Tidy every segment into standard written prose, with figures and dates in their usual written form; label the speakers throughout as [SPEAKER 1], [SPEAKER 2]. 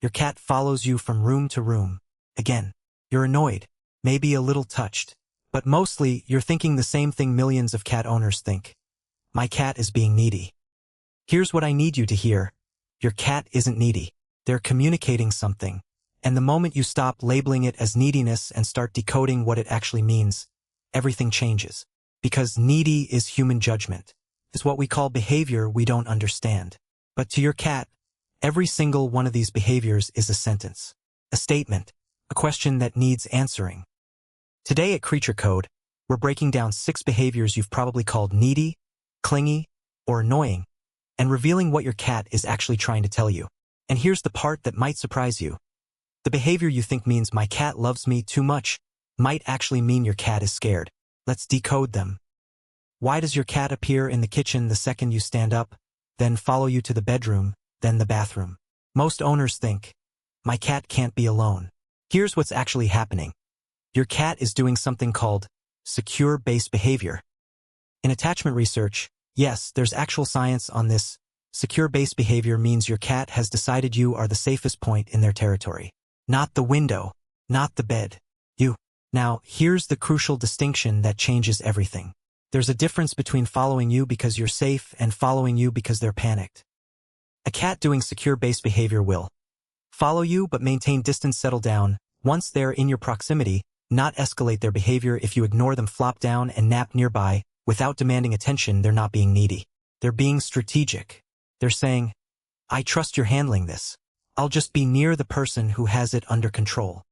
[SPEAKER 1] Your cat follows you from room to room. Again, you're annoyed, maybe a little touched, but mostly you're thinking the same thing millions of cat owners think. My cat is being needy. Here's what I need you to hear. Your cat isn't needy. They're communicating something. And the moment you stop labeling it as neediness and start decoding what it actually means, everything changes. Because needy is human judgment. It's what we call behavior we don't understand. But to your cat, every single one of these behaviors is a sentence, a statement, a question that needs answering. Today at CreatureCode, we're breaking down 6 behaviors you've probably called needy, clingy, or annoying, and revealing what your cat is actually trying to tell you. And here's the part that might surprise you. The behavior you think means my cat loves me too much might actually mean your cat is scared. Let's decode them. Why does your cat appear in the kitchen the second you stand up, then follow you to the bedroom, then the bathroom? Most owners think, my cat can't be alone. Here's what's actually happening. Your cat is doing something called secure-based behavior. In attachment research, yes, there's actual science on this. Secure-based behavior means your cat has decided you are the safest point in their territory. Not the window, not the bed, you. Now, here's the crucial distinction that changes everything. There's a difference between following you because you're safe and following you because they're panicked. A cat doing secure-based behavior will follow you but maintain distance, settle down. Once they're in your proximity, not escalate their behavior. If you ignore them, flop down and nap nearby, without demanding attention, they're not being needy. They're being strategic. They're saying, I trust you're handling this. I'll just be near the person who has it under control.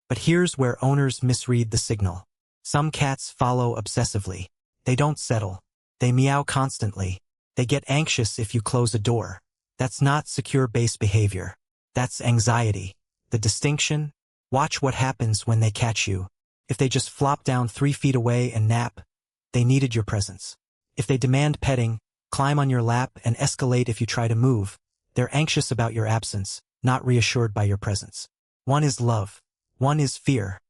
[SPEAKER 1] But here's where owners misread the signal. Some cats follow obsessively. They don't settle. They meow constantly. They get anxious if you close a door. That's not secure-based behavior. That's anxiety. The distinction? Watch what happens when they catch you. If they just flop down 3 feet away and nap, they needed your presence. If they demand petting, climb on your lap, and escalate if you try to move, they're anxious about your absence, not reassured by your presence. One is love. One is fear.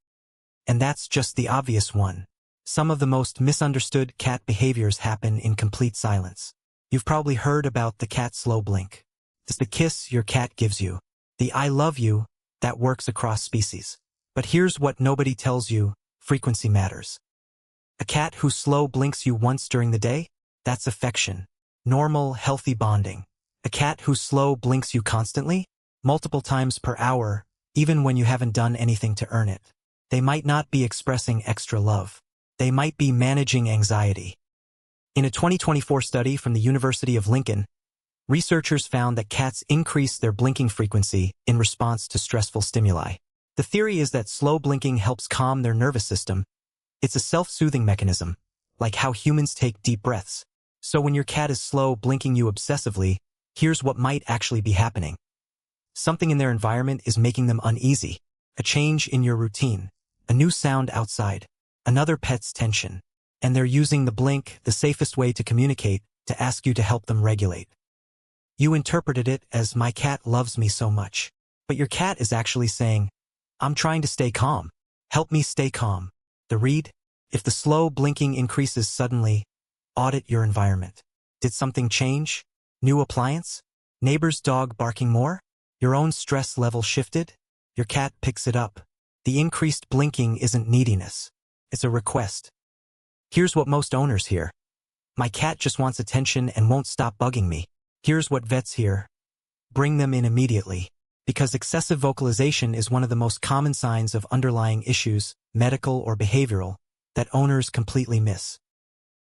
[SPEAKER 1] And that's just the obvious one. Some of the most misunderstood cat behaviors happen in complete silence. You've probably heard about the cat slow blink. It's the kiss your cat gives you. The I love you that works across species. But here's what nobody tells you, frequency matters. A cat who slow blinks you once during the day? That's affection. Normal, healthy bonding. A cat who slow blinks you constantly? Multiple times per hour, even when you haven't done anything to earn it. They might not be expressing extra love. They might be managing anxiety. In a 2024 study from the University of Lincoln, researchers found that cats increase their blinking frequency in response to stressful stimuli. The theory is that slow blinking helps calm their nervous system. It's a self-soothing mechanism, like how humans take deep breaths. So when your cat is slow blinking you obsessively, here's what might actually be happening. Something in their environment is making them uneasy. A change in your routine. A new sound outside. Another pet's tension. And they're using the blink, the safest way to communicate, to ask you to help them regulate. You interpreted it as my cat loves me so much. But your cat is actually saying, I'm trying to stay calm. Help me stay calm. The read? If the slow blinking increases suddenly, audit your environment. Did something change? New appliance? Neighbor's dog barking more? Your own stress level shifted? Your cat picks it up. The increased blinking isn't neediness. It's a request. Here's what most owners hear. My cat just wants attention and won't stop bugging me. Here's what vets hear. Bring them in immediately. Because excessive vocalization is one of the most common signs of underlying issues, medical or behavioral, that owners completely miss.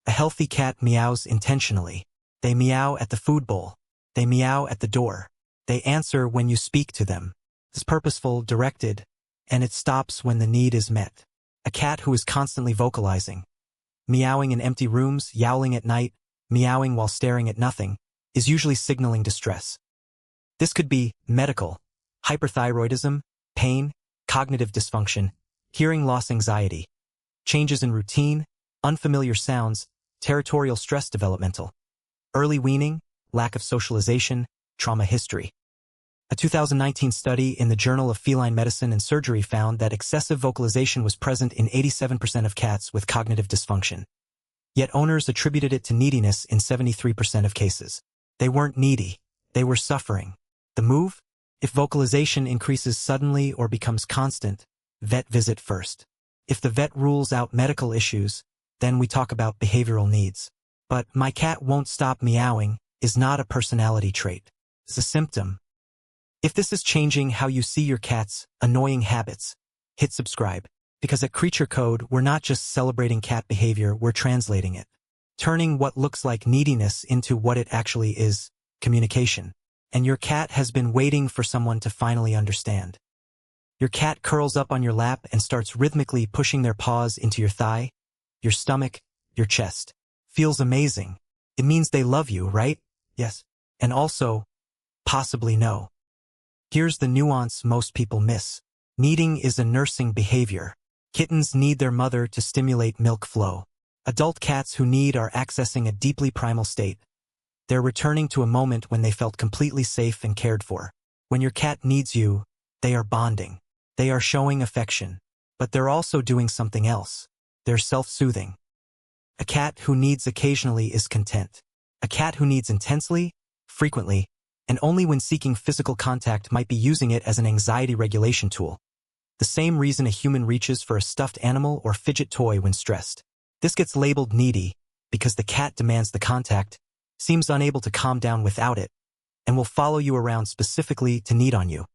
[SPEAKER 1] A healthy cat meows intentionally. They meow at the food bowl. They meow at the door. They answer when you speak to them. It's purposeful, directed, and it stops when the need is met. A cat who is constantly vocalizing, meowing in empty rooms, yowling at night, meowing while staring at nothing, is usually signaling distress. This could be medical, hyperthyroidism, pain, cognitive dysfunction, hearing loss anxiety, changes in routine, unfamiliar sounds, territorial stress developmental, early weaning, lack of socialization, trauma history. A 2019 study in the Journal of Feline Medicine and Surgery found that excessive vocalization was present in 87% of cats with cognitive dysfunction. Yet owners attributed it to neediness in 73% of cases. They weren't needy. They were suffering. The move? If vocalization increases suddenly or becomes constant, vet visit first. If the vet rules out medical issues, then we talk about behavioral needs. But my cat won't stop meowing is not a personality trait. It's a symptom. If this is changing how you see your cat's annoying habits, hit subscribe. Because at CreatureCode, we're not just celebrating cat behavior, we're translating it. Turning what looks like neediness into what it actually is, communication. And your cat has been waiting for someone to finally understand. Your cat curls up on your lap and starts rhythmically pushing their paws into your thigh, your stomach, your chest. Feels amazing. It means they love you, right? Yes. And also, possibly no. Here's the nuance most people miss. Kneading is a nursing behavior. Kittens need their mother to stimulate milk flow. Adult cats who knead are accessing a deeply primal state. They're returning to a moment when they felt completely safe and cared for. When your cat needs you, they are bonding. They are showing affection. But they're also doing something else. They're self-soothing. A cat who needs occasionally is content. A cat who needs intensely, frequently, and only when seeking physical contact might be using it as an anxiety regulation tool. The same reason a human reaches for a stuffed animal or fidget toy when stressed. This gets labeled needy because the cat demands the contact, seems unable to calm down without it, and will follow you around specifically to knead on you.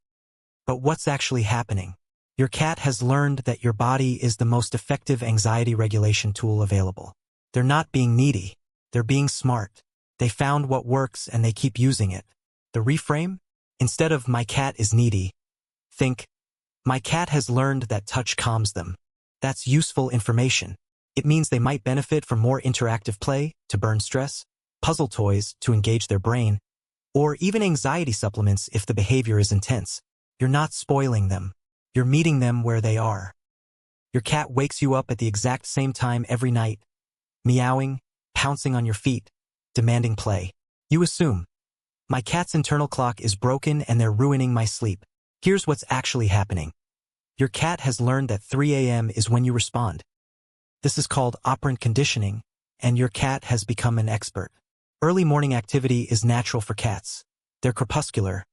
[SPEAKER 1] But what's actually happening? Your cat has learned that your body is the most effective anxiety regulation tool available. They're not being needy. They're being smart. They found what works and they keep using it. The reframe? Instead of my cat is needy, think, my cat has learned that touch calms them. That's useful information. It means they might benefit from more interactive play to burn stress, puzzle toys to engage their brain, or even anxiety supplements if the behavior is intense. You're not spoiling them. You're meeting them where they are. Your cat wakes you up at the exact same time every night, meowing, pouncing on your feet, demanding play. You assume, my cat's internal clock is broken and they're ruining my sleep. Here's what's actually happening. Your cat has learned that 3 a.m. is when you respond. This is called operant conditioning, and your cat has become an expert. Early morning activity is natural for cats. They're crepuscular,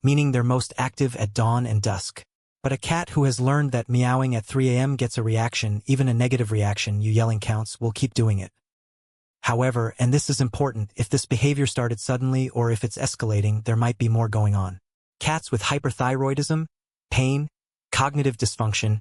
[SPEAKER 1] meaning they're most active at dawn and dusk. But a cat who has learned that meowing at 3 a.m. gets a reaction, even a negative reaction, you yelling counts, will keep doing it. However, and this is important, if this behavior started suddenly or if it's escalating, there might be more going on. Cats with hyperthyroidism, pain, cognitive dysfunction,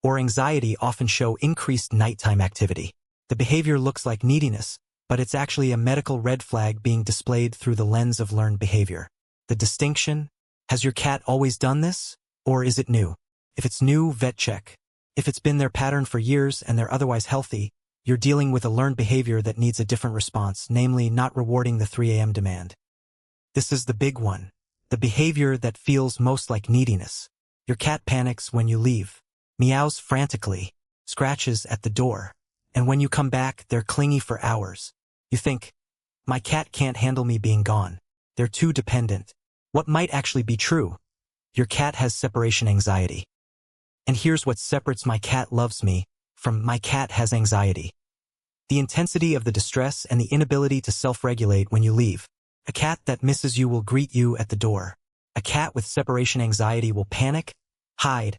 [SPEAKER 1] or anxiety often show increased nighttime activity. The behavior looks like neediness, but it's actually a medical red flag being displayed through the lens of learned behavior. The distinction? Has your cat always done this? Or is it new? If it's new, vet check. If it's been their pattern for years and they're otherwise healthy, you're dealing with a learned behavior that needs a different response, namely not rewarding the 3 a.m. demand. This is the big one. The behavior that feels most like neediness. Your cat panics when you leave, meows frantically, scratches at the door, and when you come back, they're clingy for hours. You think, my cat can't handle me being gone. They're too dependent. What might actually be true? Your cat has separation anxiety. And here's what separates my cat loves me from my cat has anxiety. The intensity of the distress and the inability to self-regulate when you leave. A cat that misses you will greet you at the door. A cat with separation anxiety will panic, hide,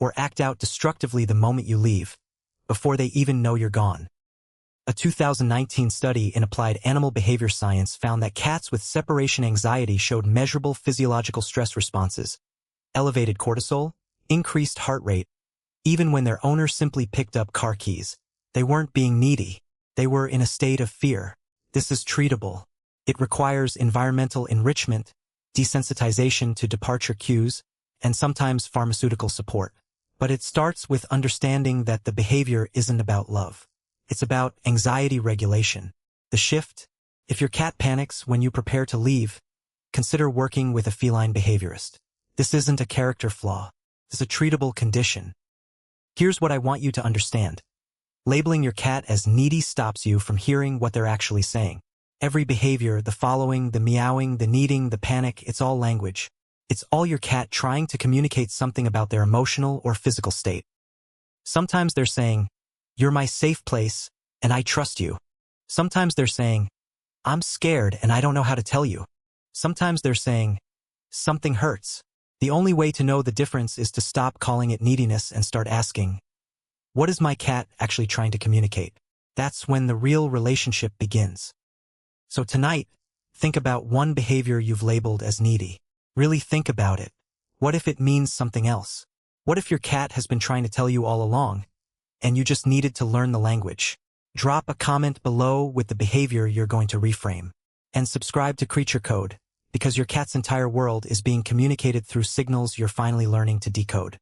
[SPEAKER 1] or act out destructively the moment you leave, before they even know you're gone. A 2019 study in applied animal behavior science found that cats with separation anxiety showed measurable physiological stress responses, elevated cortisol, increased heart rate, even when their owner simply picked up car keys. They weren't being needy. They were in a state of fear. This is treatable. It requires environmental enrichment, desensitization to departure cues, and sometimes pharmaceutical support. But it starts with understanding that the behavior isn't about love. It's about anxiety regulation. The shift? If your cat panics when you prepare to leave, consider working with a feline behaviorist. This isn't a character flaw. It's a treatable condition. Here's what I want you to understand. Labeling your cat as needy stops you from hearing what they're actually saying. Every behavior, the following, the meowing, the kneading, the panic, it's all language. It's all your cat trying to communicate something about their emotional or physical state. Sometimes they're saying, you're my safe place, and I trust you. Sometimes they're saying, I'm scared and I don't know how to tell you. Sometimes they're saying, something hurts, The only way to know the difference is to stop calling it neediness and start asking, what is my cat actually trying to communicate? That's when the real relationship begins. So tonight, think about one behavior you've labeled as needy. Really think about it. What if it means something else? What if your cat has been trying to tell you all along, and you just needed to learn the language? Drop a comment below with the behavior you're going to reframe. And subscribe to CreatureCode, because your cat's entire world is being communicated through signals you're finally learning to decode.